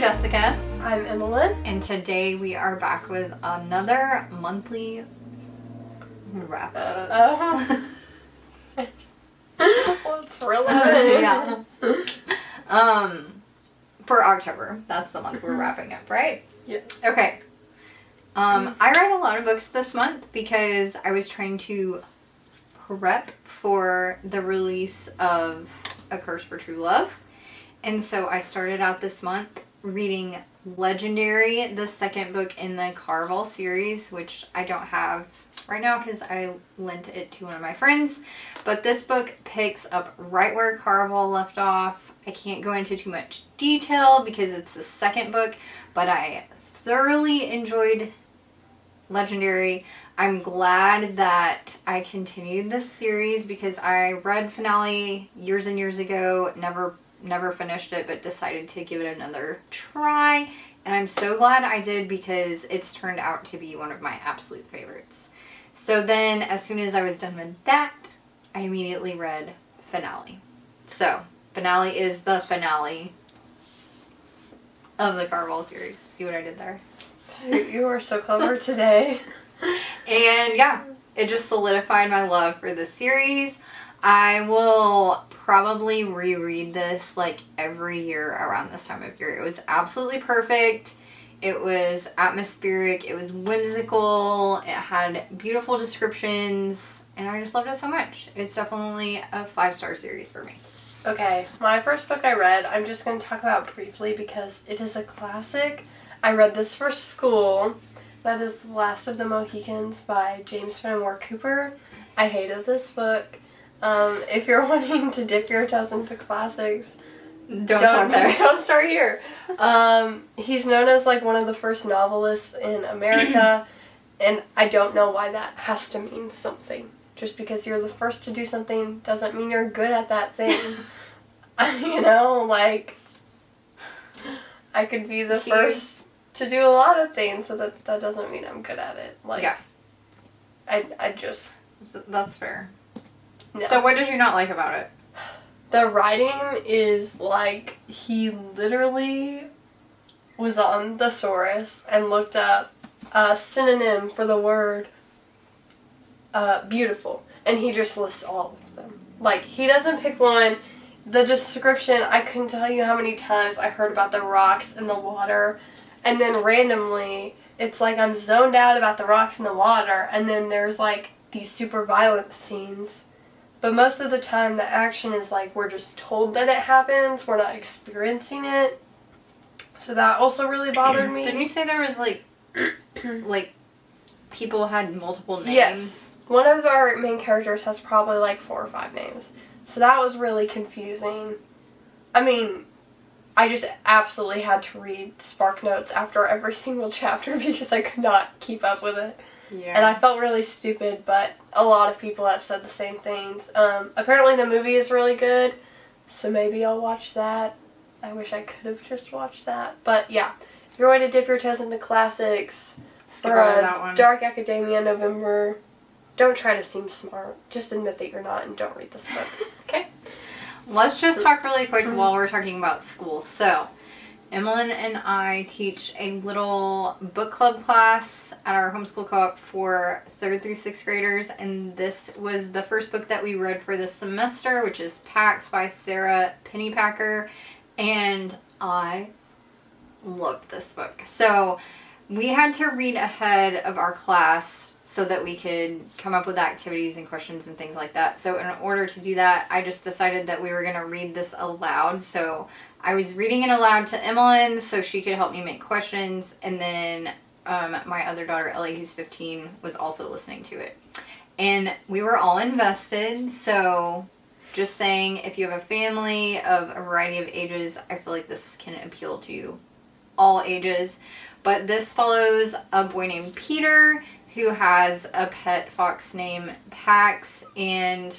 Jessica. I'm Emmalynn. And today we are back with another monthly wrap-up. What's really? Yeah. For October. That's the month we're wrapping up, right? Yeah. Okay. I read a lot of books this month because I was trying to prep for the release of A Curse for True Love. And so I started out this month reading Legendary, the second book in the Caraval series, which I don't have right now because I lent it to one of my friends. But this book picks up right where Caraval left off. I can't go into too much detail because it's the second book, but I thoroughly enjoyed Legendary. I'm glad that I continued this series because I read Finale years and years ago, never finished it, but decided to give it another try. And I'm so glad I did because it's turned out to be one of my absolute favorites. So then, as soon as I was done with that, I immediately read Finale. So, Finale is the finale of the Caraval series. See what I did there? You are so clever today. And yeah, it just solidified my love for the series. I will probably reread this like every year around this time of year. It was absolutely perfect. It was atmospheric. It was whimsical. It had beautiful descriptions. And I just loved it so much. It's definitely a 5-star series for me. Okay, my first book I read, I'm just going to talk about briefly because it is a classic. I read this for school. That is The Last of the Mohicans by James Fenimore Cooper. I hated this book. If you're wanting to dip your toes into classics, Don't start there. Don't start here. He's known as like one of the first novelists in America, and I don't know why that has to mean something. Just because you're the first to do something doesn't mean you're good at that thing. You know, like, I could be the first to do a lot of things, so that doesn't mean I'm good at it. Like, yeah. I just... That's fair. No. So what did you not like about it? The writing is like, he literally was on Thesaurus and looked up a synonym for the word beautiful. And he just lists all of them. Like, he doesn't pick one. The description, I couldn't tell you how many times I heard about the rocks and the water. And then randomly, it's like I'm zoned out about the rocks and the water. And then there's like these super violent scenes. But most of the time, the action is like we're just told that it happens. We're not experiencing it. So that also really bothered me. Didn't you say there was like, like, people had multiple names? Yes. One of our main characters has probably like 4 or 5 names. So that was really confusing. I mean, I just absolutely had to read Spark Notes after every single chapter because I could not keep up with it. Yeah. And I felt really stupid, but a lot of people have said the same things. Apparently the movie is really good, so maybe I'll watch that. I wish I could have just watched that. But yeah, if you're going to dip your toes into classics for a dark academia November, don't try to seem smart. Just admit that you're not and don't read this book. Okay. Let's just talk really quick while we're talking about school. So, Emmalynn and I teach a little book club class at our homeschool co-op for 3rd through 6th graders, and this was the first book that we read for this semester, which is Pax by Sarah Pennypacker, and I loved this book. So we had to read ahead of our class so that we could come up with activities and questions and things like that. So in order to do that, I just decided that we were going to read this aloud. So I was reading it aloud to Emmalynn so she could help me make questions, and then my other daughter, Ellie, who's 15, was also listening to it. And we were all invested, so just saying, if you have a family of a variety of ages, I feel like this can appeal to all ages. But this follows a boy named Peter who has a pet fox named Pax, and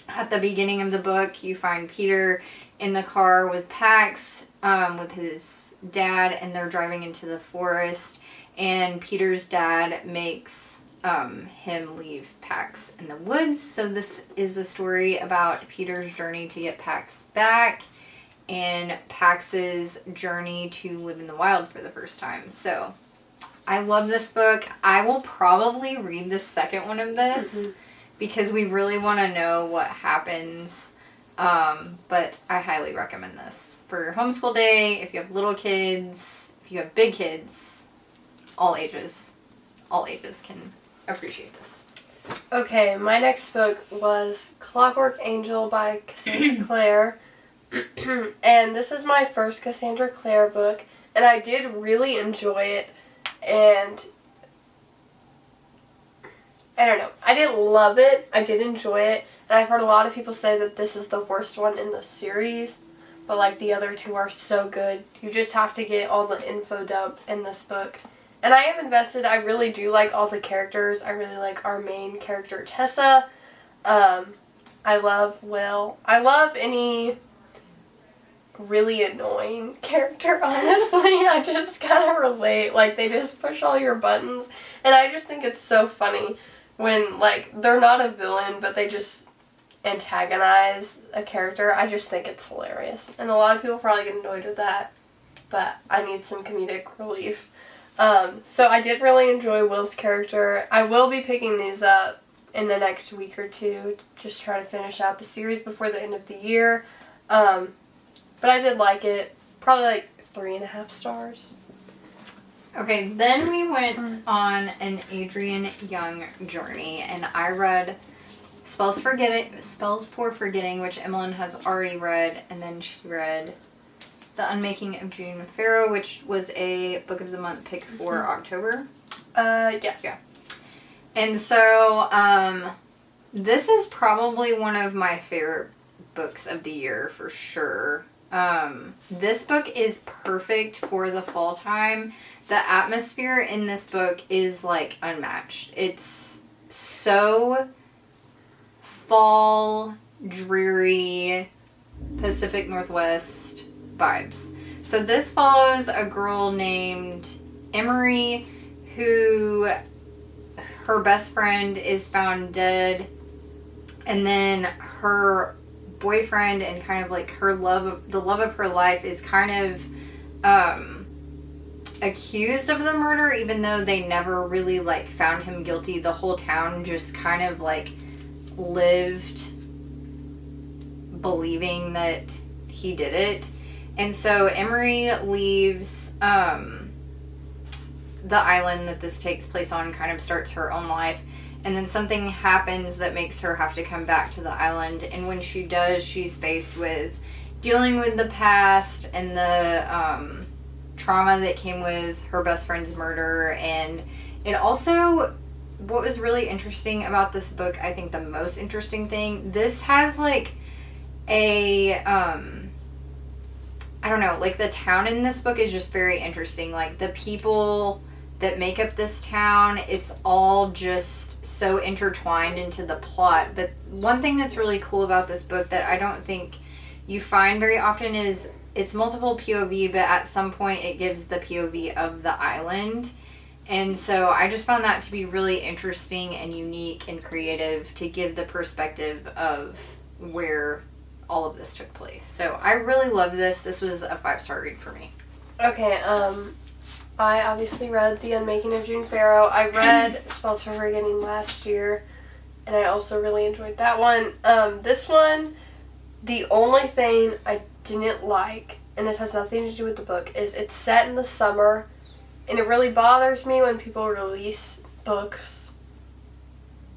at the beginning of the book, you find Peter in the car with Pax, with his dad, and they're driving into the forest, and Peter's dad makes him leave Pax in the woods. So this is a story about Peter's journey to get Pax back, and Pax's journey to live in the wild for the first time. So I love this book. I will probably read the second one of this because we really want to know what happens. But I highly recommend this for your homeschool day. If you have little kids, if you have big kids, all ages can appreciate this. Okay, my next book was Clockwork Angel by Cassandra Clare. And this is my first Cassandra Clare book, and I did really enjoy it. And I don't know, I didn't love it, I did enjoy it, and I've heard a lot of people say that this is the worst one in the series, but like the other two are so good. You just have to get all the info dump in this book. And I am invested. I really do like all the characters. I really like our main character, Tessa. I love Will. I love any really annoying character, honestly. I just kind of relate. Like, they just push all your buttons. And I just think it's so funny when, like, they're not a villain, but they just antagonize a character. I just think it's hilarious. And a lot of people probably get annoyed with that, but I need some comedic relief. So I did really enjoy Will's character. I will be picking these up in the next week or two, just try to finish out the series before the end of the year. But I did like it. Probably like 3.5 stars. Okay, then we went on an Adrienne Young journey, and I read Spells for Forgetting, which Emmalynn has already read, and then she read The Unmaking of June Pharaoh, which was a Book of the Month pick for October. Yes. Yeah. And so, this is probably one of my favorite books of the year for sure. This book is perfect for the fall time. The atmosphere in this book is like unmatched. It's so fall, dreary, Pacific Northwest vibes. So this follows a girl named Emery who her best friend is found dead, and then her boyfriend and kind of like the love of her life is kind of accused of the murder, even though they never really like found him guilty. The whole town just kind of like lived believing that he did it. And so Emery leaves the island that this takes place on, kind of starts her own life, and then something happens that makes her have to come back to the island. And when she does, she's faced with dealing with the past and the trauma that came with her best friend's murder. And it also, what was really interesting about this book, I think the most interesting thing, this has like a I don't know, like the town in this book is just very interesting. Like the people that make up this town, it's all just so intertwined into the plot. But one thing that's really cool about this book that I don't think you find very often is it's multiple POV, but at some point it gives the POV of the island. And so I just found that to be really interesting and unique and creative to give the perspective of where all of this took place. So I really loved this. This was a 5-star read for me. Okay, I obviously read The Unmaking of June Pharaoh. I read Spells for Forgetting last year, and I also really enjoyed that one. This one, the only thing I didn't like, and this has nothing to do with the book, is it's set in the summer, and it really bothers me when people release books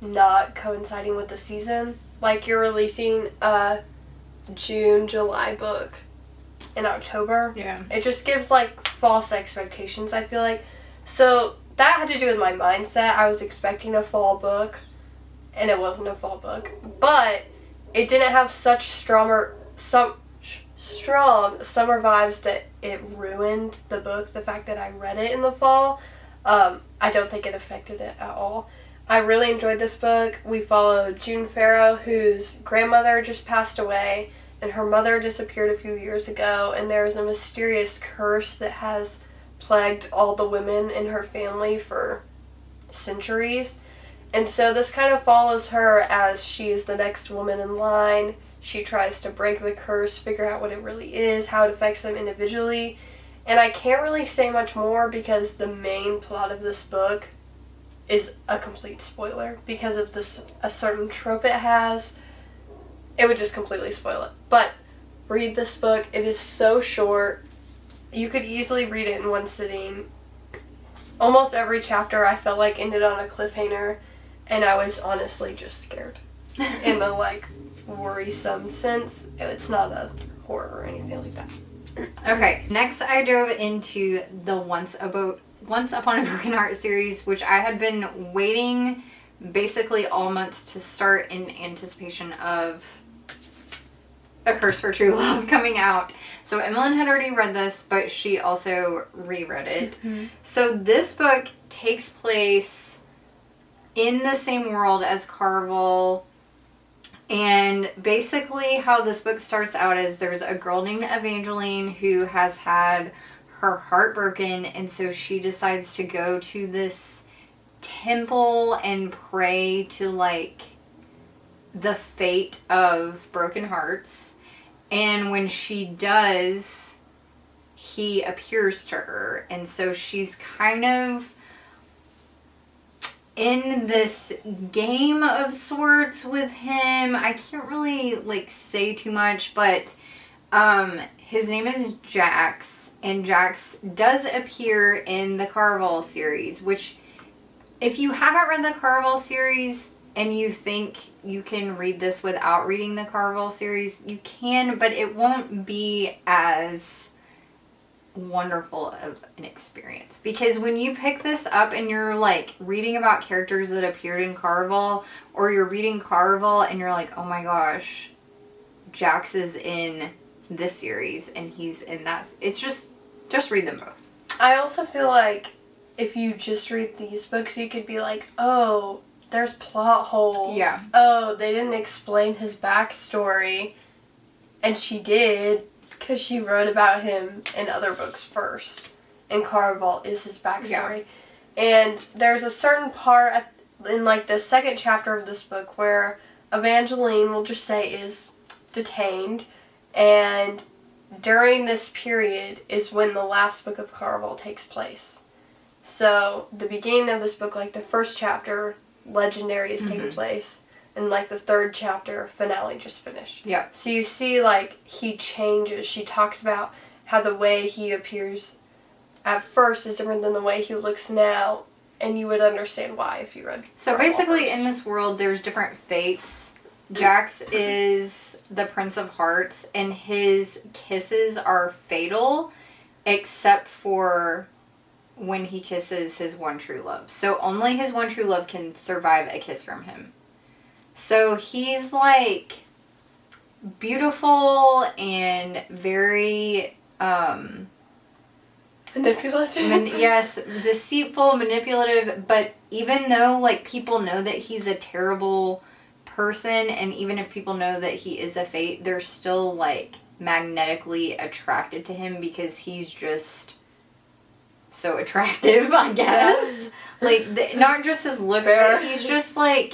not coinciding with the season. Like you're releasing a June, July book in October. Yeah. It just gives like false expectations, I feel like. So that had to do with my mindset. I was expecting a fall book, and it wasn't a fall book. But it didn't have such strong summer vibes that it ruined the book. The fact that I read it in the fall, I don't think it affected it at all. I really enjoyed this book. We followed June Pharaoh, whose grandmother just passed away, and her mother disappeared a few years ago, and there is a mysterious curse that has plagued all the women in her family for centuries. And so this kind of follows her as she is the next woman in line. She tries to break the curse, figure out what it really is, how it affects them individually. And I can't really say much more because the main plot of this book is a complete spoiler. Because of a certain trope it has, it would just completely spoil it. But read this book. It is so short. You could easily read it in one sitting. Almost every chapter I felt like ended on a cliffhanger, and I was honestly just scared. In the, like, worrisome sense. It's not a horror or anything like that. Okay, next I dove into the Once Upon a Broken Heart series, which I had been waiting basically all month to start in anticipation of A Curse for True Love coming out. So Emmalynn had already read this, but she also reread it. Mm-hmm. So this book takes place in the same world as Carvel. And basically how this book starts out is there's a girl named Evangeline who has had her heart broken, and so she decides to go to this temple and pray to, like, the fate of broken hearts. And when she does, he appears to her, and so she's kind of in this game of sorts with him. I can't really, like, say too much, but his name is Jax, and Jax does appear in the Carvel series, which, if you haven't read the Carvel series and you think you can read this without reading the Carvel series, you can, but it won't be as wonderful of an experience, because when you pick this up and you're, like, reading about characters that appeared in Carvel, or you're reading Carvel and you're like, oh my gosh, Jax is in this series and he's in that, it's just read them both. I also feel like if you just read these books, you could be like, oh, there's plot holes. Yeah. Oh, they didn't explain his backstory, and she did, because she wrote about him in other books first. And Carvel is his backstory. Yeah. And there's a certain part in, like, the second chapter of this book where Evangeline, we'll just say, is detained. And during this period is when the last book of Carvel takes place. So the beginning of this book, like the first chapter, Legendary, is taking place. And, like, the third chapter, finale, just finished. Yeah. So you see, like, he changes. She talks about how the way he appears at first is different than the way he looks now. And you would understand why if you read. So basically, in this world, there's different fates. Jax is the Prince of Hearts, and his kisses are fatal, except for when he kisses his one true love. So only his one true love can survive a kiss from him. So he's, like, beautiful and very, manipulative? yes, deceitful, manipulative, but even though, like, people know that he's a terrible person, and even if people know that he is a fate, they're still, like, magnetically attracted to him because he's just so attractive, I guess. Like, not just his looks, but he's just, like,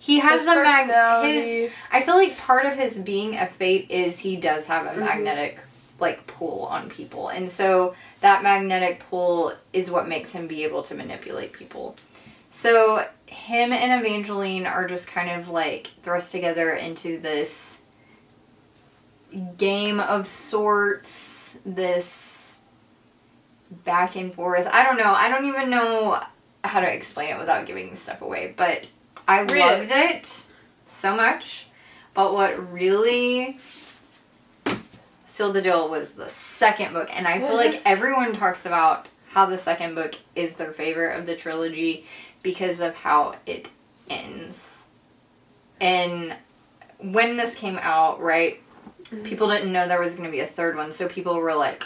he has a I feel like part of his being a fate is he does have a magnetic, like, pull on people. And so that magnetic pull is what makes him be able to manipulate people. So him and Evangeline are just kind of, like, thrust together into this game of sorts, this back and forth. I don't know. I don't even know how to explain it without giving stuff away, but I loved it so much. But what really sealed the deal was the second book. And I feel like everyone talks about how the second book is their favorite of the trilogy because of how it ends. And when this came out, right, people didn't know there was going to be a third one. So people were like,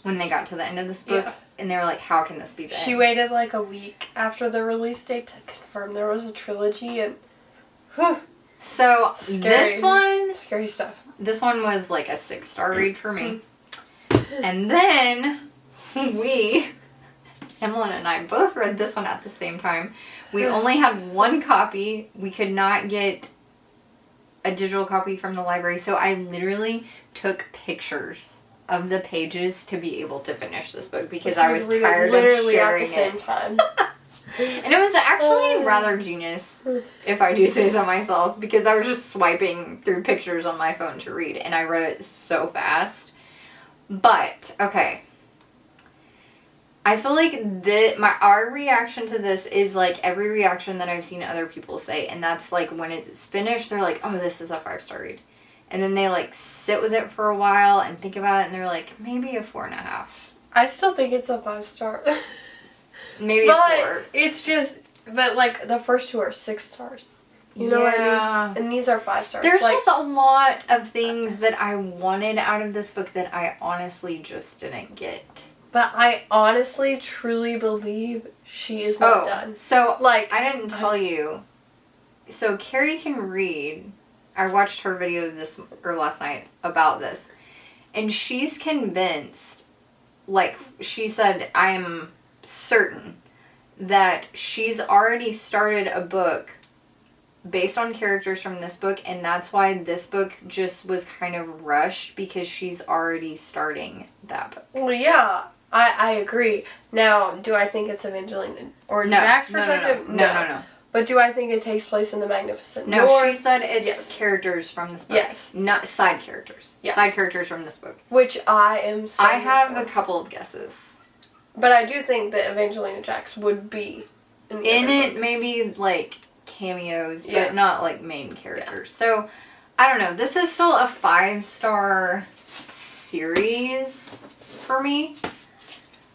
when they got to the end of this book, and they were like, how can this be the end? She waited like a week after the release date to confirm there was a trilogy, and so scary. This one, scary stuff. This one was like a 6-star read for me. And then Emmalynn and I both read this one at the same time. We only had one copy. We could not get a digital copy from the library, so I literally took pictures of the pages to be able to finish this book because I was tired of literally sharing at the same time. And it was actually rather genius, if I do say so myself, because I was just swiping through pictures on my phone to read, and I read it so fast. But, okay. I feel like our reaction to this is like every reaction that I've seen other people say, and that's like when it's finished, they're like, oh, this is a 5-star read. And then they like sit with it for a while and think about it, and they're like, maybe a 4.5. I still think it's a 5-star. Maybe a 4. It's just, but like the first 2 are 6 stars. You know what I mean? And these are 5 stars. There's just a lot of things that I wanted out of this book that I honestly just didn't get. But I honestly, truly believe she is not done. So, like, I didn't tell you. So, Carrie can read. I watched her video last night about this. And she's convinced, like, she said, I am certain that she's already started a book based on characters from this book, and that's why this book just was kind of rushed, because she's already starting that book. Well, yeah, I agree. Now, do I think it's Evangeline or Jack's perspective? No. But do I think it takes place in the Magnificent No, North? she said it's characters from this book. Yes. Not side characters. Yeah. Side characters from this book. Which I am so I have a couple of guesses. But I do think that Evangeline and Jax would be in it, maybe like cameos, but not like main characters. Yeah. So, I don't know. This is still a 5-star series for me.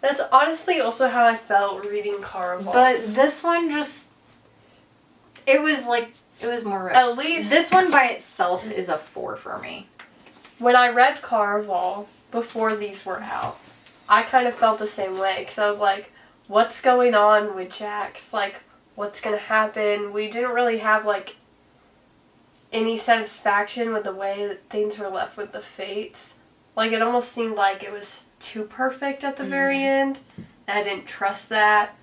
That's honestly also how I felt reading Caraval. But this one just, it was more, at least this one by itself is a 4 for me. When I read Caraval before these were out, I kind of felt the same way, because I was like, what's going on with Jax? Like, what's going to happen? We didn't really have, like, any satisfaction with the way that things were left with the fates. Like, it almost seemed like it was too perfect at the very end, and I didn't trust that.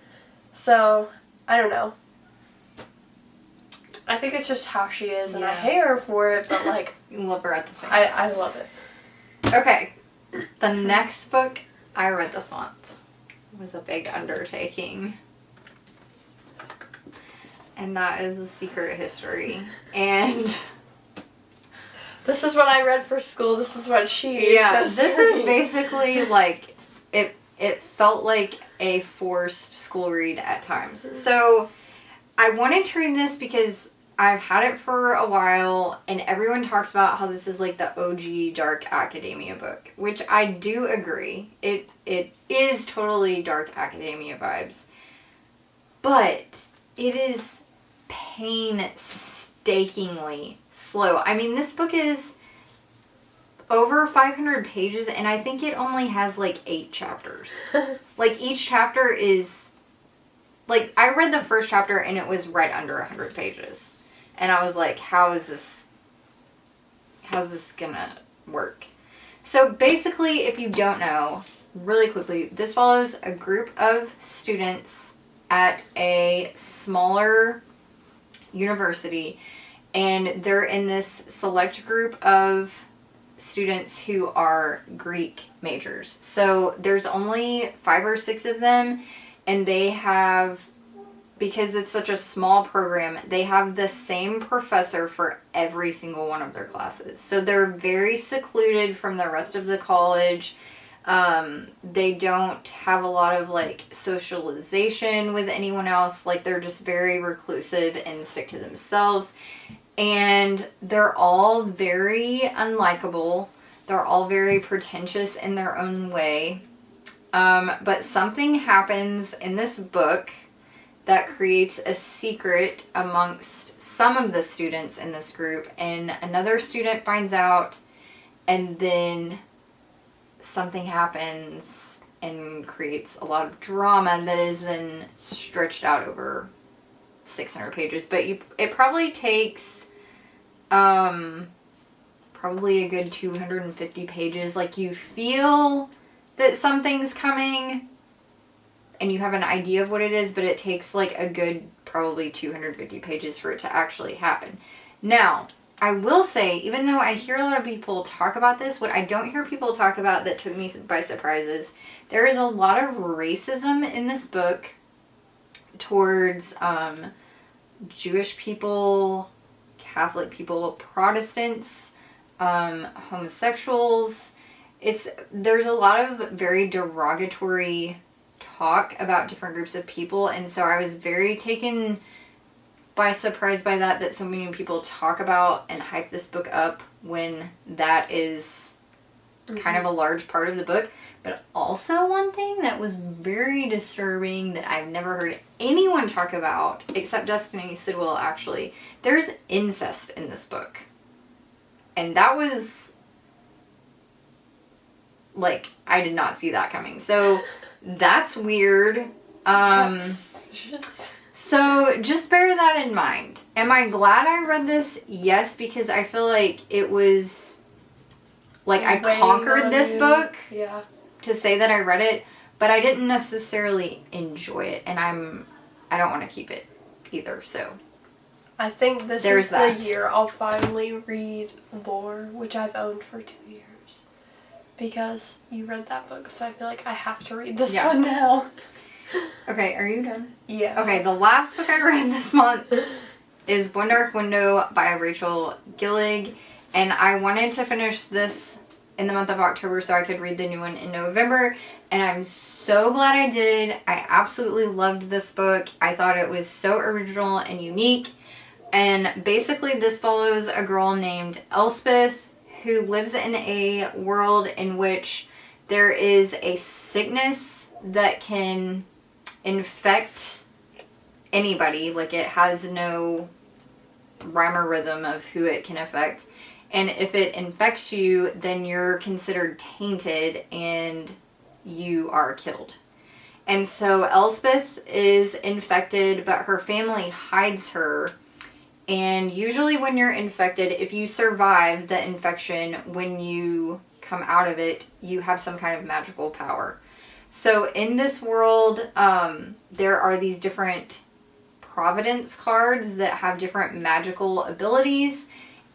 So, I don't know. I think it's just how she is, and I hate her for it, but, like... You love her at the same time. I love it. Okay. The next book I read this month was a big undertaking. And that is A Secret History. And... This is what I read for school. This is what she... Yeah, this is basically, like... It felt like a forced school read at times. So, I wanted to read this because I've had it for a while, and everyone talks about how this is like the OG dark academia book, which I do agree. It is totally dark academia vibes, but it is painstakingly slow. I mean, this book is over 500 pages, and I think it only has like 8 chapters. Like, each chapter is... Like, I read the first chapter, and it was right under 100 pages. And I was like, how's this gonna work? So, basically, if you don't know, really quickly, this follows a group of students at a smaller university. And they're in this select group of students who are Greek majors. So, there's only 5 or 6 of them. And they have, because it's such a small program, they have the same professor for every single one of their classes. So they're very secluded from the rest of the college. They don't have a lot of, like, socialization with anyone else. Like, they're just very reclusive and stick to themselves. And they're all very unlikable. They're all very pretentious in their own way. But something happens in this book that creates a secret amongst some of the students in this group, and another student finds out, and then something happens and creates a lot of drama that is then stretched out over 600 pages. But it probably takes probably a good 250 pages. Like, you feel that something's coming and you have an idea of what it is, but it takes like a good probably 250 pages for it to actually happen. Now, I will say, even though I hear a lot of people talk about this, what I don't hear people talk about that took me by surprise is there is a lot of racism in this book towards Jewish people, Catholic people, Protestants, homosexuals. There's a lot of very derogatory talk about different groups of people, and so I was very taken by surprise by that so many people talk about and hype this book up when that is kind of a large part of the book. But also one thing that was very disturbing that I've never heard anyone talk about, except Destiny Sidwell actually, there's incest in this book. And that was, like, I did not see that coming. So that's weird. So just bear that in mind. Am I glad I read this? Yes, because I feel like it was, like, I conquered this book. Yeah. To say that I read it, but I didn't necessarily enjoy it, and I don't want to keep it either, so. I think this is the year I'll finally read Lore, which I've owned for 2 years. Because you read that book, so I feel like I have to read this one now. Okay, are you done? Yeah. Okay, the last book I read this month is One Dark Window by Rachel Gillig, and I wanted to finish this in the month of October so I could read the new one in November, and I'm so glad I did. I absolutely loved this book. I thought it was so original and unique, and basically this follows a girl named Elspeth who lives in a world in which there is a sickness that can infect anybody. Like, it has no rhyme or rhythm of who it can affect. And if it infects you, then you're considered tainted and you are killed. And so Elspeth is infected, but her family hides her. And usually when you're infected, if you survive the infection, when you come out of it, you have some kind of magical power. So in this world, there are these different Providence cards that have different magical abilities.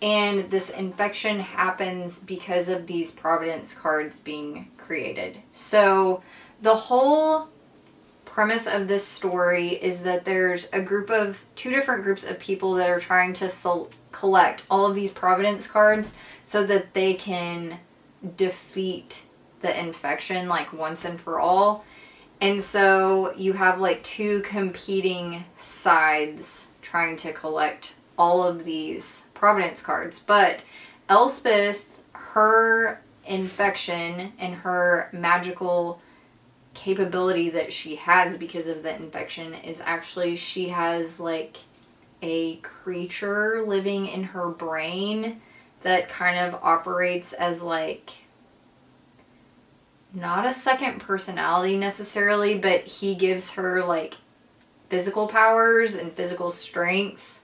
And this infection happens because of these Providence cards being created. So the whole premise of this story is that there's two different groups of people that are trying to collect all of these Providence cards so that they can defeat the infection, like, once and for all. And so you have, like, two competing sides trying to collect all of these Providence cards. But Elspeth, her infection and her magical capability that she has because of the infection is actually she has, like, a creature living in her brain that kind of operates as, like, not a second personality necessarily, but he gives her, like, physical powers and physical strengths.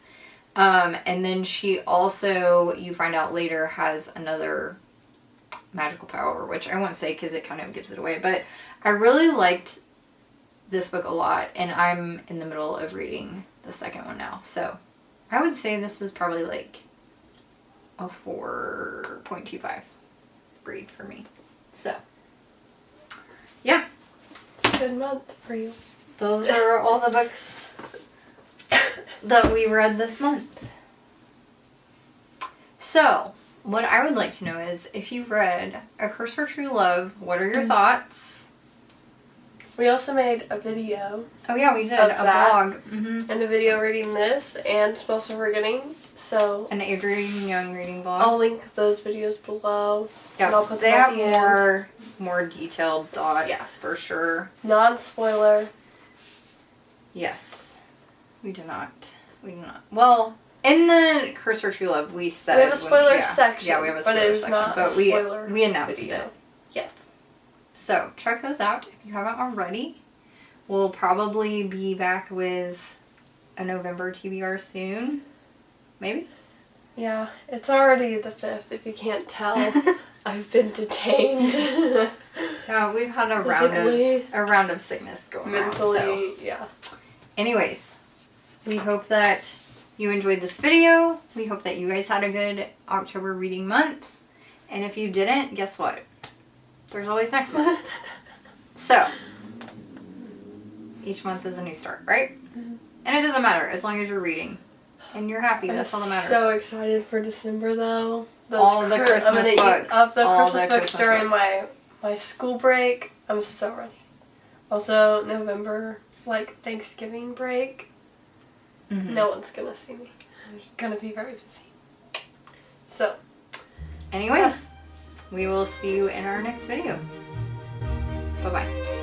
And then she also, you find out later, has another magical power, which I won't say because it kind of gives it away. But I really liked this book a lot, and I'm in the middle of reading the second one now. So I would say this was probably like a 4.25 read for me. So, yeah. It's a good month for you. Those are all the books that we read this month. So, what I would like to know is, if you read A Curse for True Love, what are your thoughts? We also made a video. Oh yeah, we did. A blog. Mm-hmm. And a video reading this and Spells for Forgetting. So an Adrienne Young reading blog. I'll link those videos below. Yeah, and I'll put they them have at the more detailed thoughts for sure. Non-spoiler. Yes. We do not. Well, in the Curse for True Love, we said... We have a spoiler section. Yeah, we have a spoiler section. But we announced video. it. Yes. So, check those out if you haven't already. We'll probably be back with a November TBR soon. Maybe? Yeah, it's already the 5th, if you can't tell. I've been detained. Yeah, we've had a round of sickness going on. Mentally, So. yeah. Anyways, we hope that you enjoyed this video. We hope that you guys had a good October reading month. And if you didn't, guess what? There's always next month. So, each month is a new start, right? Mm-hmm. And it doesn't matter as long as you're reading. And you're happy. That's all that matters. I'm so excited for December, though. All the Christmas books. I'm going to eat up the All Christmas the books Christmas during books. my school break. I'm so ready. Also, November, like, Thanksgiving break. Mm-hmm. No one's going to see me. I'm going to be very busy. So. Anyways, we will see you in our next video. Bye-bye.